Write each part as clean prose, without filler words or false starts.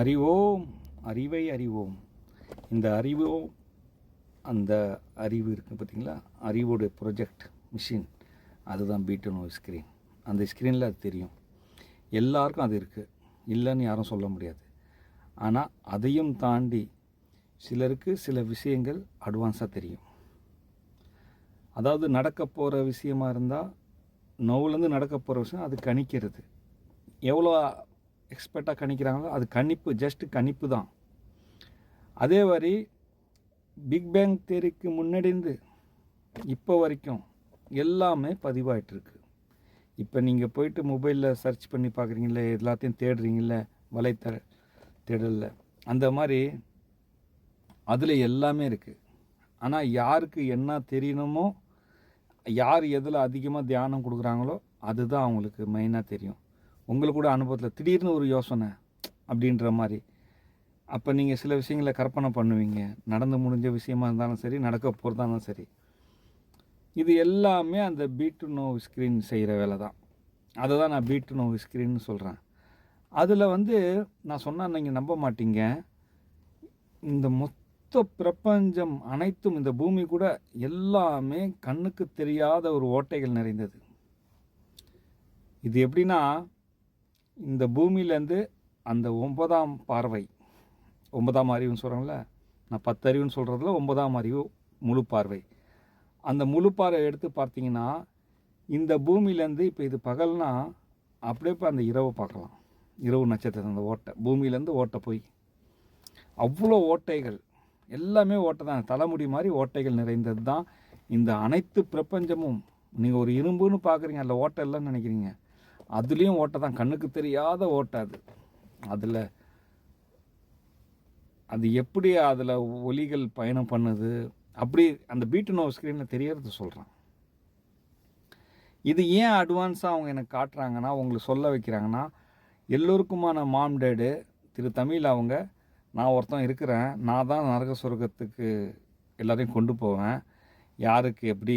அறிவோம், அறிவை அறிவோம். இந்த அறிவோம், அந்த அறிவு இருக்குது பார்த்தீங்களா, அறிவோடைய ப்ரொஜெக்ட் மிஷின், அதுதான் பீட்டனோ ஸ்க்ரீன். அந்த ஸ்க்ரீனில் அது தெரியும், எல்லாருக்கும் அது இருக்குது, இல்லைன்னு யாரும் சொல்ல முடியாது. ஆனால் அதையும் தாண்டி சிலருக்கு சில விஷயங்கள் அட்வான்ஸாக தெரியும். அதாவது நடக்க போகிற விஷயமா இருந்தால், நோவுலேருந்து நடக்க போகிற விஷயம் அது கணிக்கிறது. எவ்வளோ எக்ஸ்பர்ட்டாக கணிக்கிறாங்களோ அது கணிப்பு, ஜஸ்ட்டு கணிப்பு தான். அதே மாதிரி பிக் பேங் தியரிக்கு முன்னாடிந்து இப்போ வரைக்கும் எல்லாமே பதிவாயிட்ருக்கு. இப்போ நீங்கள் போயிட்டு மொபைலில் சர்ச் பண்ணி பார்க்குறீங்களே, எல்லாத்தையும் தேடுறீங்கள வலைத்தள தேடலில், அந்த மாதிரி அதில் எல்லாமே இருக்குது. ஆனால் யாருக்கு என்ன தெரியணுமோ, யார் எதில் அதிகமாக தியானம் கொடுக்குறாங்களோ அதுதான் அவங்களுக்கு மெயினாக தெரியும். உங்களுக்கு கூட அனுபவத்தில் திடீர்னு ஒரு யோசனை அப்படின்ற மாதிரி, அப்போ நீங்கள் சில விஷயங்களை கற்பனை பண்ணுவீங்க. நடந்து முடிஞ்ச விஷயமா இருந்தாலும் சரி, நடக்க போகிறதா இருந்தாலும் சரி. இது எல்லாமே அந்த பீட்டனோ ஸ்க்ரீன் செய்கிற வேலை தான். அதை தான் நான் பீட்டனோ ஸ்க்ரீன்னு சொல்கிறேன். அதில் நான் சொன்னால் நீங்கள் நம்ப மாட்டீங்க, இந்த மொத்த பிரபஞ்சம் அனைத்தும், இந்த பூமி கூட எல்லாமே கண்ணுக்கு தெரியாத ஒரு ஓட்டைகள் நிறைந்தது. இது எப்படின்னா, இந்த பூமியிலேருந்து அந்த 9ஆம் பார்வை, 9ஆம் அறிவுன்னு சொல்கிறாங்கள, நான் 10 அறிவுன்னு சொல்கிறதுல 9ஆம் அறிவு முழு பார்வை. அந்த முழு பார்வை எடுத்து பார்த்தீங்கன்னா, இந்த பூமியிலேருந்து இப்போ இது பகல்னா அப்படியே இப்போ அந்த இரவை பார்க்கலாம். இரவு நட்சத்திரம், அந்த ஓட்டை பூமியிலேருந்து ஓட்டை போய் அவ்வளோ ஓட்டைகள், எல்லாமே ஓட்டை தான். தலைமுடி மாதிரி ஓட்டைகள் நிறைந்தது தான் இந்த அனைத்து பிரபஞ்சமும். நீங்கள் ஒரு இரும்புன்னு பார்க்குறீங்க, அதில் ஓட்டை இல்லைன்னு நினைக்கிறீங்க, அதுலேயும் ஓட்டை தான், கண்ணுக்கு தெரியாத ஓட்டை அது. அதில் அது எப்படி அதில் ஒலிகள் பயணம் பண்ணுது, அப்படி அந்த பீட்டனோ ஸ்க்ரீனில் தெரியறது சொல்கிறான். இது ஏன் அட்வான்ஸாக அவங்க எனக்கு காட்டுறாங்கன்னா, உங்களுக்கு சொல்ல வைக்கிறாங்கன்னா, எல்லோருக்குமான மாம் டேடு திரு தமிழ் அவங்க, நான் ஒருத்தன் இருக்கிறேன், நான் தான் நரக சொர்க்கத்துக்கு எல்லோரையும் கொண்டு போவேன், யாருக்கு எப்படி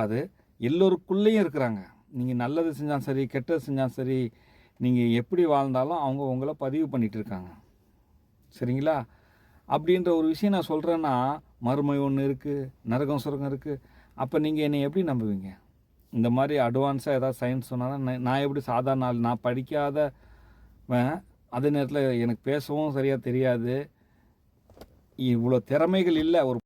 அது எல்லோருக்குள்ளேயும் இருக்கிறாங்க. நீங்கள் நல்லது செஞ்சாலும் சரி, கெட்டது செஞ்சாலும் சரி, நீங்கள் எப்படி வாழ்ந்தாலும் அவங்க உங்களை பதிவு பண்ணிகிட்டு இருக்காங்க. சரிங்களா? அப்படின்ற ஒரு விஷயம் நான் சொல்கிறேன்னா, மறுமை ஒன்று இருக்குது, நரகம் சொர்க்கம் இருக்குது. அப்போ நீங்கள் என்னை எப்படி நம்புவீங்க? இந்த மாதிரி அட்வான்ஸாக ஏதாவது சயின்ஸ் சொன்னால் தான் நான் எப்படி சாதாரண ஆள், நான் படிக்காதவன், அதே நேரத்தில் எனக்கு பேசவும் சரியாக தெரியாது, இவ்வளோ திறமைகள் இல்லை. ஒரு